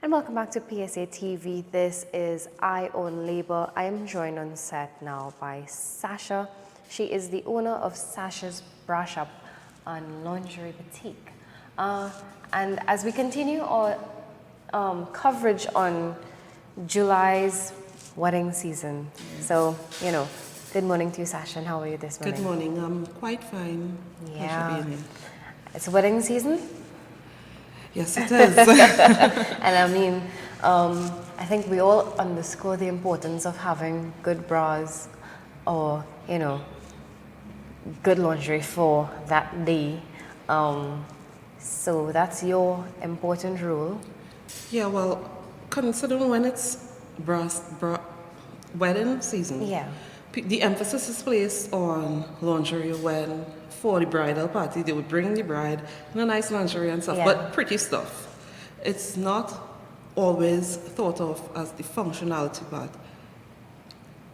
And welcome back to PSA TV. This is I Own Labor. I am joined on set now by Sasha. She is the owner of Sasha's Bra Shop and Lingerie Boutique. And as we continue our coverage on July's wedding season, so, good morning to you, Sasha, and how are you this morning? Good morning. I'm quite fine. Yeah. Pleasure being here. It's wedding season? Yes, it is. And I mean, I think we all underscore the importance of having good bras or, good lingerie for that day. So that's your important rule. Yeah, well, considering when it's wedding season, Yeah. the emphasis is placed on lingerie when for the bridal party, they would bring the bride in a nice lingerie and stuff, Yeah. but pretty stuff. It's not always thought of as the functionality part.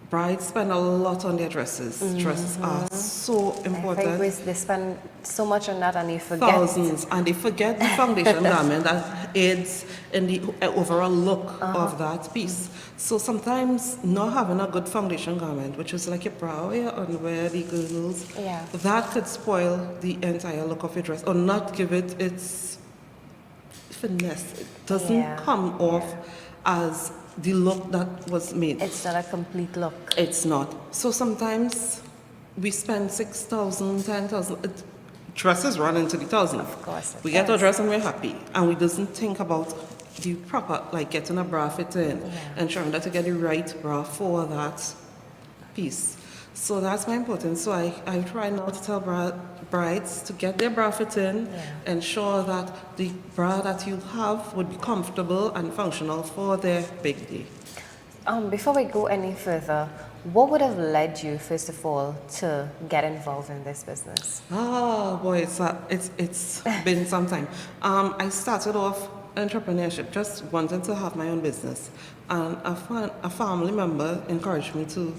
Brides spend a lot on their dresses. Dresses are so important. I think they spend so much on that and they forget. Thousands, and they forget the foundation garment that aids in the overall look of that piece. So sometimes not having a good foundation garment, which is like your bra or your underwear, the girdles, Yeah. that could spoil the entire look of your dress or not give it its finesse. It doesn't come off as the look that was made. It's not a complete look. It's not. So sometimes we spend 6,000, 10,000. Dresses run into the thousand. Of course. We get our dress and we're happy. And we doesn't think about the proper, like getting a bra fit in, ensuring that you get the right bra for that piece. So that's my importance. So I try now to tell brides to get their bra fit in, ensure that the bra that you have would be comfortable and functional for their big day. Before we go any further, what would have led you, first of all, to get involved in this business? Oh boy, it's been some time. I started off entrepreneurship, just wanting to have my own business, and a family member encouraged me to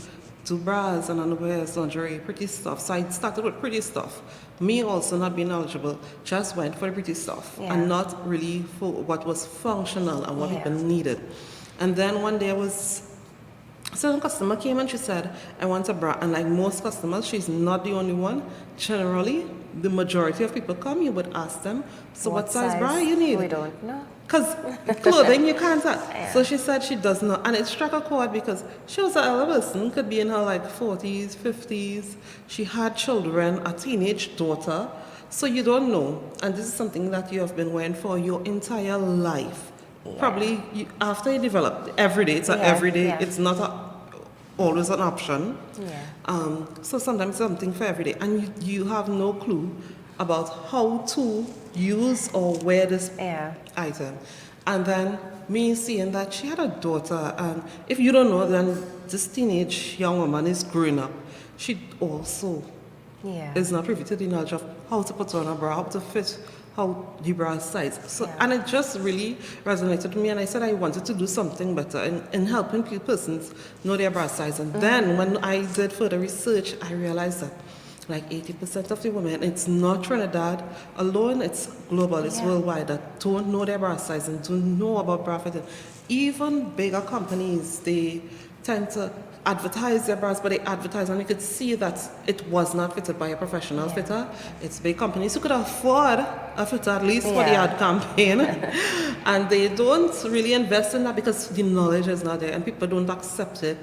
do bras and underwear, lingerie, pretty stuff. So I started with pretty stuff. Me also not being eligible, just went for the pretty stuff and not really for what was functional and what people needed. And then one day a certain customer came and she said, I want a bra. And like most customers, she's not the only one. Generally, the majority of people come, you would ask them, so what size bra you need? We don't know. Because clothing you can't ask. So she said she does not. And it struck a chord because she was an elder person, could be in her like 40s, 50s. She had children, a teenage daughter. So you don't know. And this is something that you have been wearing for your entire life. Probably after you develop every day, it's every day, it's not always an option. So sometimes something for every day, and you have no clue about how to use or wear this item. And then me seeing that she had a daughter, and if you don't know, then this teenage young woman is growing up. She also is not privy to the knowledge of how to put on a bra, how to fit, how the bra size. So, and it just really resonated with me, and I said I wanted to do something better in helping persons know their bra size. And then when I did further research, I realized that like 80% of the women, it's not Trinidad alone, it's global, it's worldwide, that don't know their bra size and don't know about bra fitting. Even bigger companies, they tend to advertise their bras, but they advertise and you could see that it was not fitted by a professional fitter. It's big companies who could afford a fitter, at least for the ad campaign. And they don't really invest in that because the knowledge is not there and people don't accept it.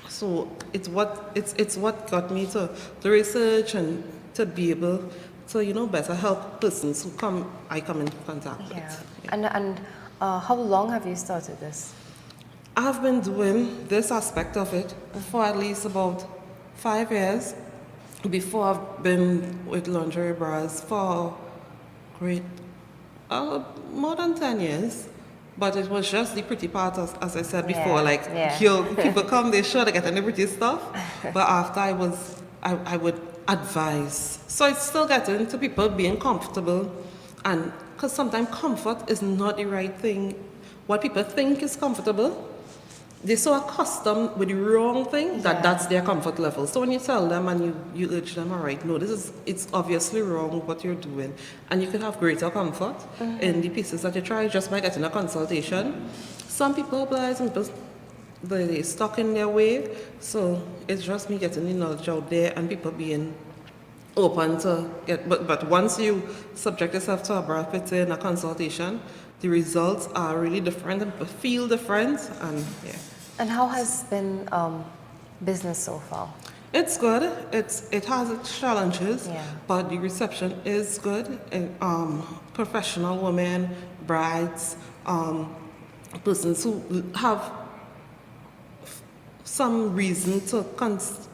So it's what got me to research and to be able to, better help persons who I come into contact with. And how long have you started this? I've been doing this aspect of it for at least about 5 years. Before I've been with lingerie bras for more than 10 years. But it was just the pretty part, as I said before, people come, they sure they get the pretty stuff. But after I would advise. So it's still getting to people being comfortable, and because sometimes comfort is not the right thing. What people think is comfortable they're so accustomed with the wrong thing that Yeah. that's their comfort level. So when you tell them and you urge them, all right, no, it's obviously wrong what you're doing, and you could have greater comfort in the pieces that you try just by getting a consultation. Some people oblige, some people they're stuck in their way. So it's just me getting the knowledge out there and people being open to get, but once you subject yourself to a bra fitting, a consultation, the results are really different and people feel different, and yeah. And how has been business so far? It's good. It has its challenges, Yeah. but the reception is good. And, professional women, brides, persons who have some reason to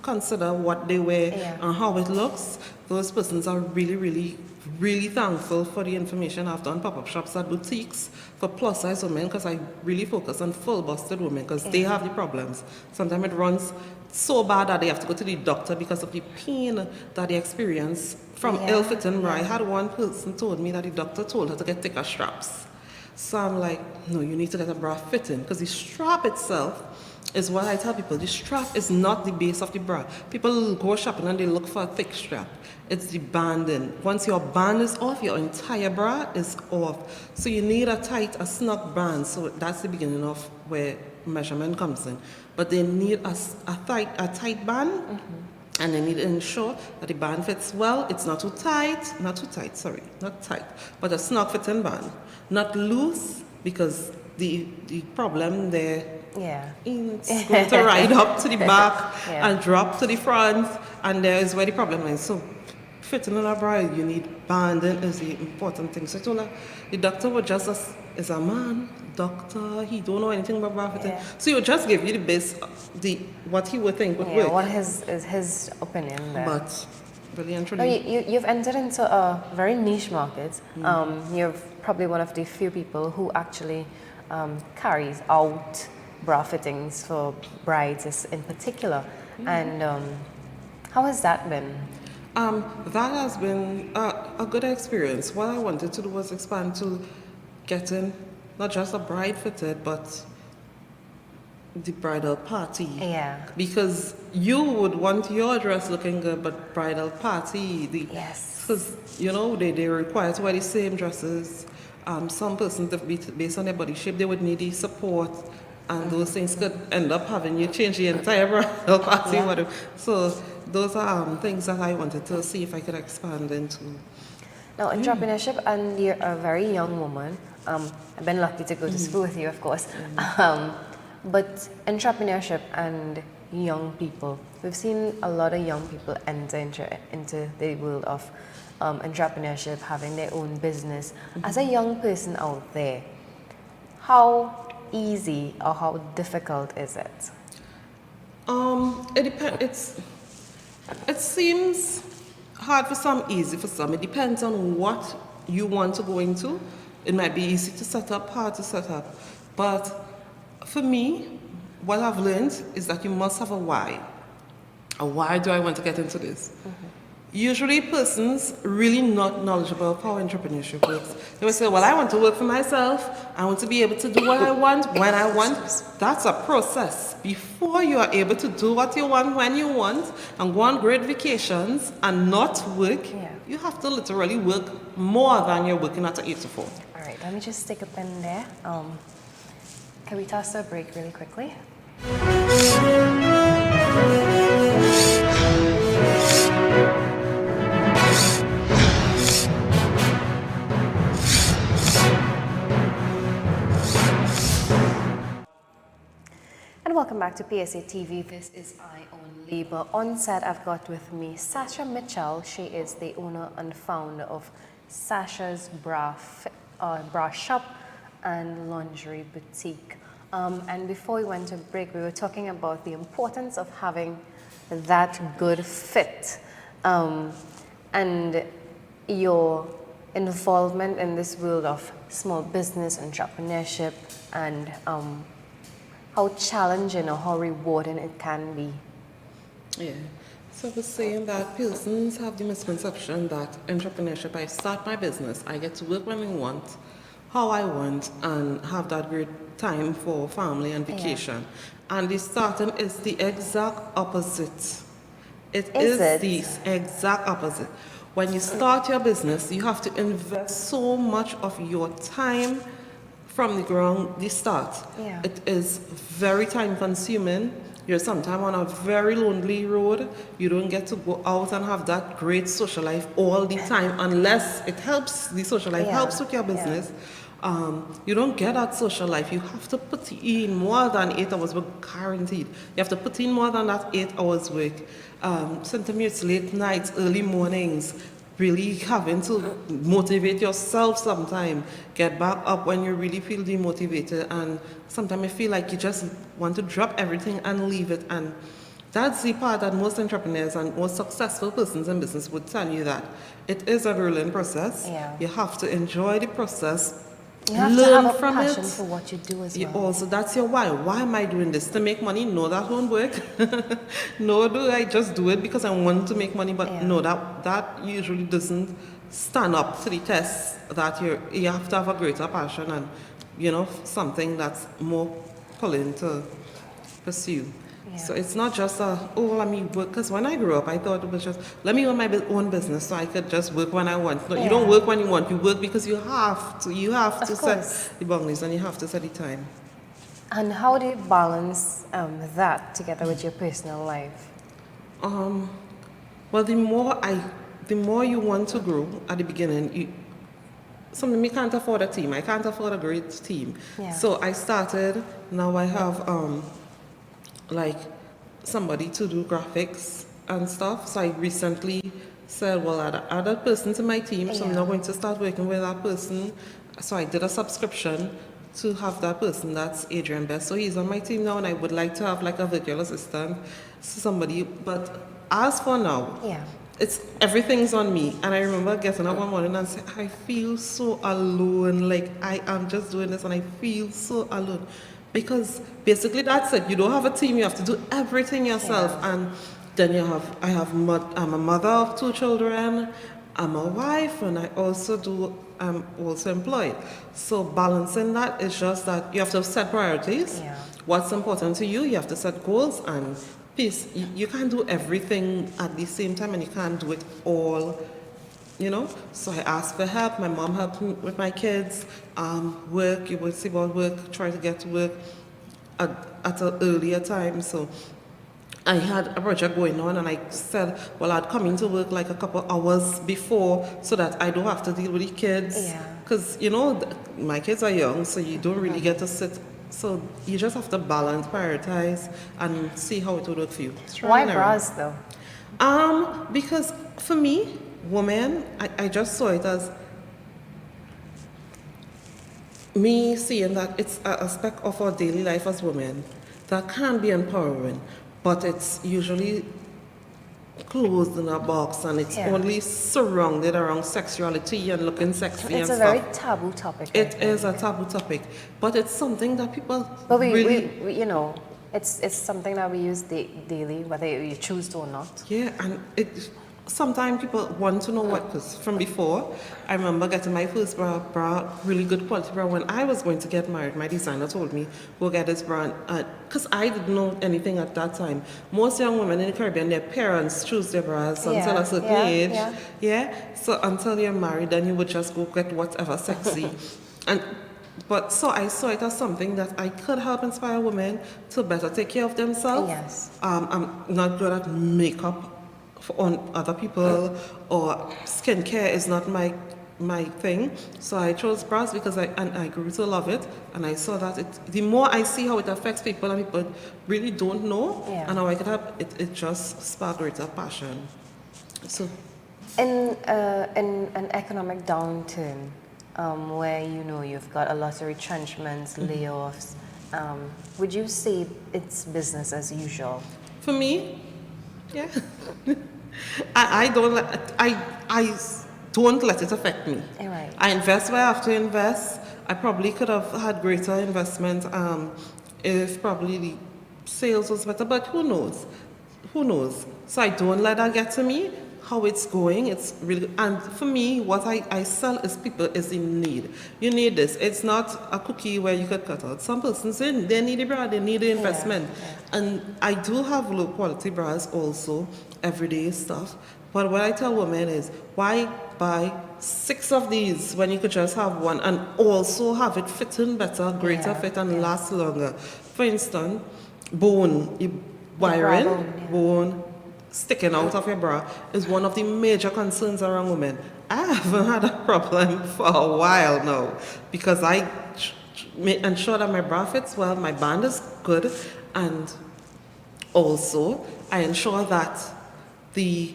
consider what they wear Yeah. and how it looks. Those persons are really, really, really thankful for the information I've done pop-up shops at boutiques for plus size women, because I really focus on full busted women because they have the problems. Sometimes it runs so bad that they have to go to the doctor because of the pain that they experience from Yeah, ill-fitting bra. I had one person told me that the doctor told her to get thicker straps. So I'm like, no, you need to get a bra fitting, because the strap itself is what I tell people. The strap is not the base of the bra. People go shopping and they look for a thick strap. It's the banding. Once your band is off, your entire bra is off. So you need a tight, a snug band. So that's the beginning of where measurement comes in. But they need a tight band. And they need to ensure that the band fits well. It's not too tight, not tight, but a snug fitting band. Not loose, because the problem there Yeah. is going to ride up to the back Yeah. and drop to the front, and there is where the problem is. So fitting on a bra, you need banding is the important thing. So I told her, the doctor would just, is a man, doctor, he don't know anything about bra fitting. Yeah. So he would just give you the base, what he would think would Yeah, work. what is his opinion there? But brilliant, No, you've entered into a very niche market. You're probably one of the few people who actually carries out bra fittings for brides in particular. And how has that been? That has been a good experience. What I wanted to do was expand to getting not just a bride fitted, but the bridal party. Yeah. Because you would want your dress looking good, but bridal party, Yes. because they require to wear the same dresses. Some persons, based on their body shape, they would need the support, and those things could end up having you change the entire bridal party. Yeah. Whatever. So those are things that I wanted to see if I could expand into. Now, entrepreneurship, and you're a very young woman. I've been lucky to go to school with you, of course. But entrepreneurship and young people, we've seen a lot of young people enter into the world of entrepreneurship, having their own business. As a young person out there, how easy or how difficult is it? It depends. It seems hard for some, easy for some. It depends on what you want to go into. It might be easy to set up, hard to set up. But for me, what I've learned is that you must have a why. A why do I want to get into this? Usually persons really not knowledgeable of how entrepreneurship works. They will say, well, I want to work for myself. I want to be able to do what I want, when I want. That's a process. Before you are able to do what you want, when you want, and go on great vacations and not work, you have to literally work more than you're working at 8 to 4. All right, let me just stick a pin there. Can we toss a break really quickly? And welcome back to PSA TV. This is Eye on Labor. On set, I've got with me Sasha Mitchell. She is the owner and founder of Sasha's Bra Shop and Lingerie Boutique. And before we went to break, we were talking about the importance of having that good fit and your involvement in this world of small business entrepreneurship, and how challenging or how rewarding it can be. Yeah. So I was saying that persons have the misconception that entrepreneurship, I start my business, I get to work when I want, how I want and have that great time for family and vacation. And the starting is the exact opposite. It Is is it? the exact opposite. When you start your business, you have to invest so much of your time from the ground, the start. Yeah. It is very time consuming. You're sometimes on a very lonely road. You don't get to go out and have that great social life all the time unless it helps, the social life Yeah, helps with your yeah. business. You don't get that social life. You have to put in more than 8 hours work, guaranteed. You have to put in more than that 8 hours work. Sometimes late nights, early mornings, really having to motivate yourself sometime. Get back up when you really feel demotivated, and sometimes I feel like you just want to drop everything and leave it. And that's the part that most entrepreneurs and most successful persons in business would tell you, that it is a grueling process. Yeah. You have to enjoy the process. You have to Learn have a from passion it. for what you do as You well. also, that's your why. Why am I doing this? To make money? No, that won't work. No, do I just do it because I want to make money? But Yeah. no, that usually doesn't stand up to the test. That you have to have a greater passion and, something that's more pulling to pursue. Yeah. So it's not just let me work. Because when I grew up, I thought it was just, let me own my own business so I could just work when I want. No, you don't Yeah. work when you want. You work because you have to. You have Of to course. set the boundaries and you have to set the time. And how do you balance that together with your personal life? Well, the more you want to grow at the beginning, something me can't afford a team. I can't afford a great team. Yeah. So I started. Now I have like somebody to do graphics and stuff. So I recently said, well, I'd add a person to my team, so I'm Yeah. now going to start working with that person. So I did a subscription to have that person. That's Adrian Best. So he's on my team now, and I would like to have like a virtual assistant, somebody. But as for now, Yeah. it's everything's on me. And I remember getting up one morning and saying, I feel so alone. Like I am just doing this and I feel so alone. Because basically that's it. You don't have a team, you have to do everything yourself. Yeah. And then I'm a mother of 2 children, I'm a wife, and I'm also employed. So balancing that is just that you have to set priorities. Yeah. What's important to you, you have to set goals, and peace. You can't do everything at the same time, and you can't do it all, So I asked for help. My mom helped me with my kids. Work, you would see about work, try to get to work at an earlier time. So I had a project going on, and I said, well, I'd come into work like a couple hours before so that I don't have to deal with the kids. Yeah. Because, my kids are young, so you don't really get to sit. So you just have to balance, prioritize, and see how it would work for you. It's trial Why and error. bras though? Because for me, women, I just saw it as me seeing that it's an aspect of our daily life as women that can be empowering, but it's usually closed in a box, and it's Yeah. only surrounded around sexuality and looking sexy and It's a stuff. very taboo topic. I It think. is a taboo topic, but it's something that people But we really it's something that we use daily, whether you choose to or not. Yeah, and sometimes people want to know what, because from before, I remember getting my first bra, really good quality bra. When I was going to get married, my designer told me, go get this bra, because I didn't know anything at that time. Most young women in the Caribbean, their parents choose their bras until a certain age. Yeah. So until you're married, then you would just go get whatever sexy. So I saw it as something that I could help inspire women to better take care of themselves. Yes. I'm not good at makeup on other people, or skincare is not my thing. So I chose bras because I grew to love it, and I saw that the more I see how it affects people, and people really don't know, and how I could help, it just sparked greater passion. So In an economic downturn, where you've got a lot of retrenchments, layoffs, would you say it's business as usual? for me, yeah. I don't let it affect me. Right. I invest where I have to invest. I probably could have had greater investment if probably the sales was better, but who knows? Who knows? So I don't let that get to me. how it's going. It's really, and for me, what I sell is people is in need. You need this. It's not a cookie where you could cut out. Some persons, they need the bra, they need the investment. And I do have low quality bras also, everyday stuff. But what I tell women is, why buy 6 of these when you could just have one and also have it fitting better, greater fit, and last longer? For instance, wiring, bone sticking out of your bra is one of the major concerns around women. I haven't had a problem for a while now because I ensure that my bra fits well, my band is good, and also I ensure that the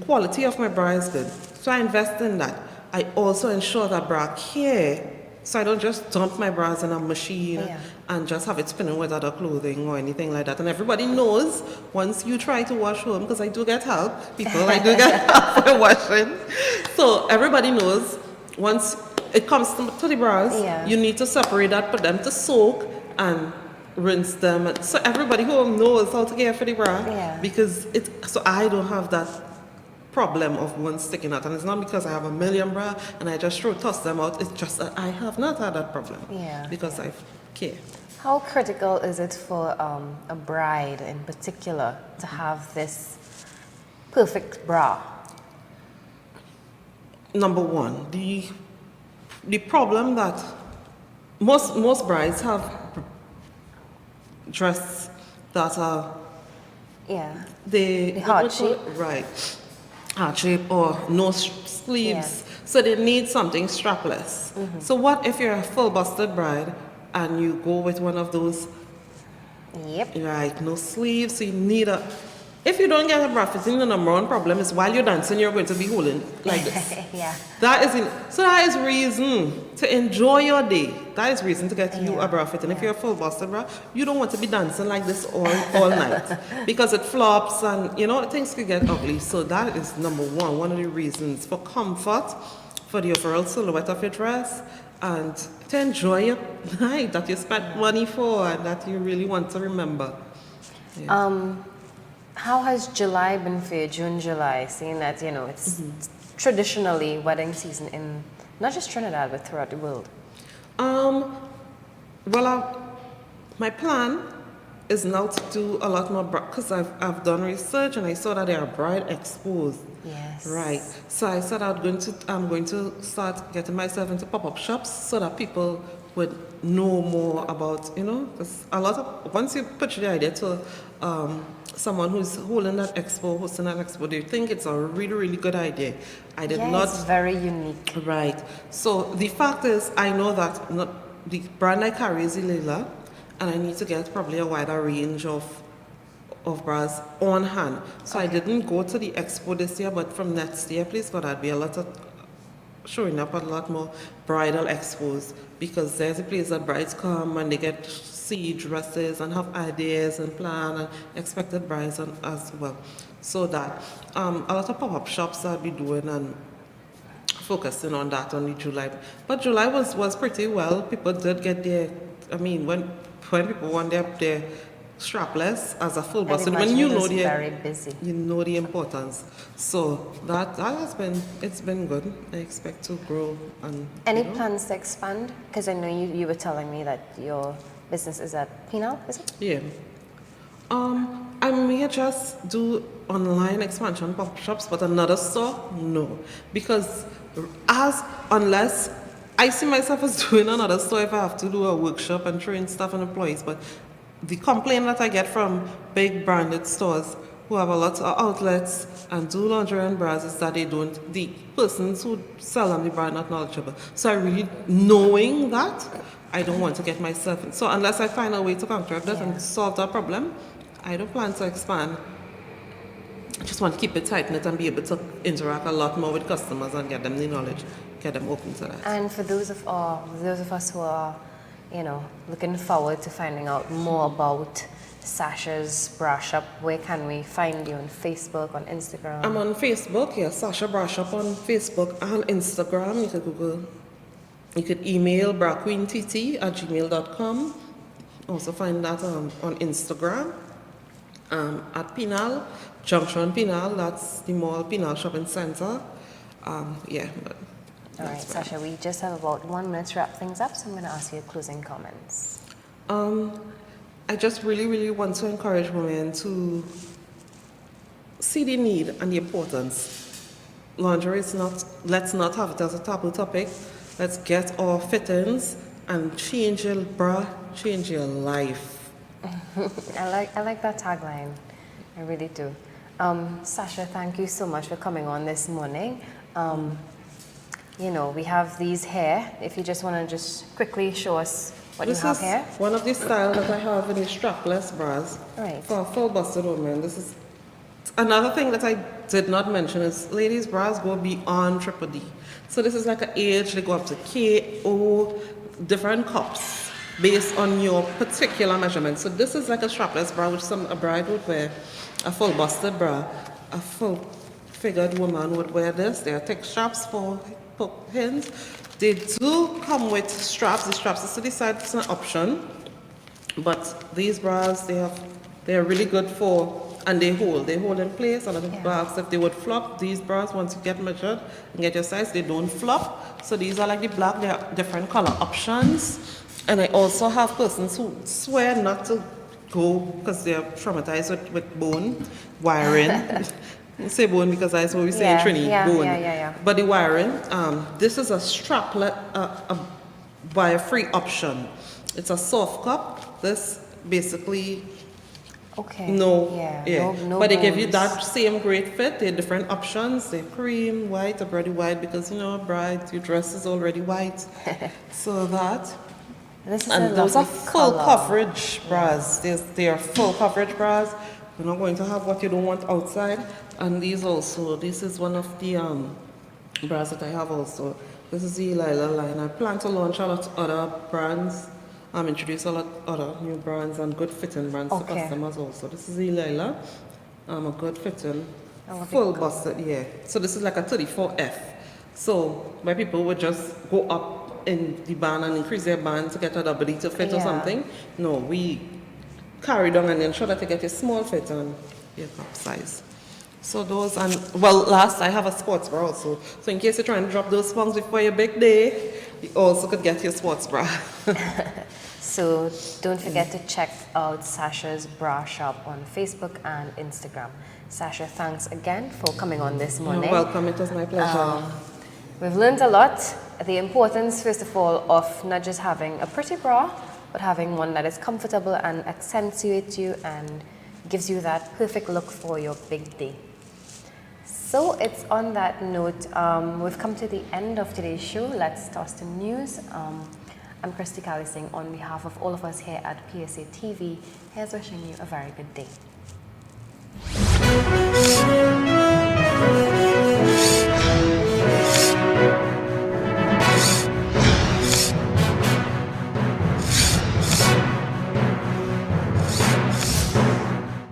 quality of my bra is good. So I invest in that. I also ensure that bra care, so I don't just dump my bras in a machine and just have it spinning with other clothing or anything like that. And everybody knows once you try to wash home, because I do get help, I do get help for washing. So everybody knows once it comes to the bras, you need to separate that, put them to soak and rinse them. So everybody home knows how to care for the bra because so I don't have that problem of one sticking out, and it's not because I have a million bra and I just toss them out. It's just that I have not had that problem because I care. How critical is it for a bride in particular to have this perfect bra? Number one, the problem that most brides have dresses that are the heart shape, heart shape or no sleeves, so they need something strapless. So what if you're a full busted bride and you go with one of those no sleeves, so you need if you don't get a bra fitting, the number one problem is while you're dancing you're going to be holding like this. So that is reason to enjoy your day. That is reason to get you a bra fitting. If you're a full busted bra, you don't want to be dancing like this all night because it flops and things could get ugly. So that is number one of the reasons for comfort, for the overall silhouette of your dress, and to enjoy your night that you spent money for and that you really want to remember. How has July been for you, June, July, seeing that, it's traditionally wedding season in not just Trinidad, but throughout the world? My plan is now to do a lot more because I've done research and I saw that there are bride expos. Yes. Right. So I said I'm going to start getting myself into pop-up shops so that people would know more about, because once you pitch the idea to someone who's hosting that expo, they think it's a really, really good idea. It's very unique. Right. So the fact is, I know that the brand I carry is Ilela, and I need to get probably a wider range of bras on hand. So I didn't go to the expo this year, but from next year, please God, I'd be showing up at a lot more bridal expos, because there's a place that brides come and they get see dresses and have ideas and plan and expected brides as well. So that a lot of pop-up shops I'll be doing and focusing on that only July. But July was pretty well. People did get when people want their strapless as a full busted, when very busy. You know the importance. So that it's been good. I expect to grow. And any plans to expand? Because I know you were telling me that your business is at Penal, is it? Yeah. I may just do online expansion pop shops, but another store, no, because unless I see myself as doing another store if I have to do a workshop and train staff and employees. But the complaint that I get from big branded stores who have a lot of outlets and do lingerie and bras is that the persons who sell them the bra are not knowledgeable. So I really, knowing that, I don't want to get myself in. So unless I find a way to counteract that and solve that problem, I don't plan to expand. I just want to keep it tight-knit and be able to interact a lot more with customers and get them the knowledge, get them open to that. And for those of us who are, looking forward to finding out more about Sasha's Bra Shop, where can we find you on Facebook, on Instagram? I'm on Facebook, Sasha Bra Shop on Facebook and Instagram. You could Google, you could email braqueenttt@gmail.com. Also find that on Instagram at Penal. Junction Pinal, that's the mall Pinal Shopping Center. Yeah. But All right, Sasha, we just have about 1 minute to wrap things up, so I'm going to ask you closing comments. I just really want to encourage women to see the need and the importance. Lingerie is not, let's not have it as a taboo topic. Let's get our fittings and change your bra, change your life. I like that tagline. I really do. Sasha, thank you so much for coming on this morning. You know, we have these here. If you just want to just quickly show us what This you have is here. one of the styles that I have in the strapless bras Right. for full-busted women. This is another thing that I did not mention is ladies' bras go beyond triple D. So this is like an age, they go up to K, O, different cups based on your particular measurement. So this is like a strapless bra, which a bride would wear, a full-busted bra. A full-figured woman would wear this. There are thick straps for hook pins. They do come with straps. The straps is to the side, it's an option. But these bras, they're really good for, and they hold in place. A lot of bras, if they would flop, these bras, once you get measured and get your size, they don't flop. So these are like the black, there are different color options. And I also have persons who swear not to go because they're traumatized with bone, wiring. I say bone because that's what we say in Trini, bone. Yeah. But the wiring, this is a straplet, a wire-free option. It's a soft cup. This basically, Okay. no, No but they give you bones. that same great fit. They're different options. They're cream, white, or pretty white because, you know, bride, your dress is already white. So that. This is And a those are lovely full color. coverage bras. They are full coverage bras. You're not going to have what you don't want outside. And these also, this is one of the bras that I have also. This is the Lila line. I plan to launch a lot of other brands, introduce a lot of other new brands and good fitting brands to customers also. This is the Lila, a good fitting, full busted, yeah. So this is like a 34F. So where people would just go up in the band and increase their band to get a double D to fit or something. No, we carry down and ensure that you get a small fit and your cup size. So those, and well, last I have a sports bra also. So in case you're trying to drop those sponge before your big day, you also could get your sports bra. So don't forget to check out Sasha's bra shop on Facebook and Instagram. Sasha, thanks again for coming on this morning. You're welcome, it was my pleasure. We've learned a lot. The importance, first of all, of not just having a pretty bra, but having one that is comfortable and accentuates you and gives you that perfect look for your big day. So it's on that note, we've come to the end of today's show. Let's toss the news. I'm Christy Callising on behalf of all of us here at PSA TV. Here's wishing you a very good day.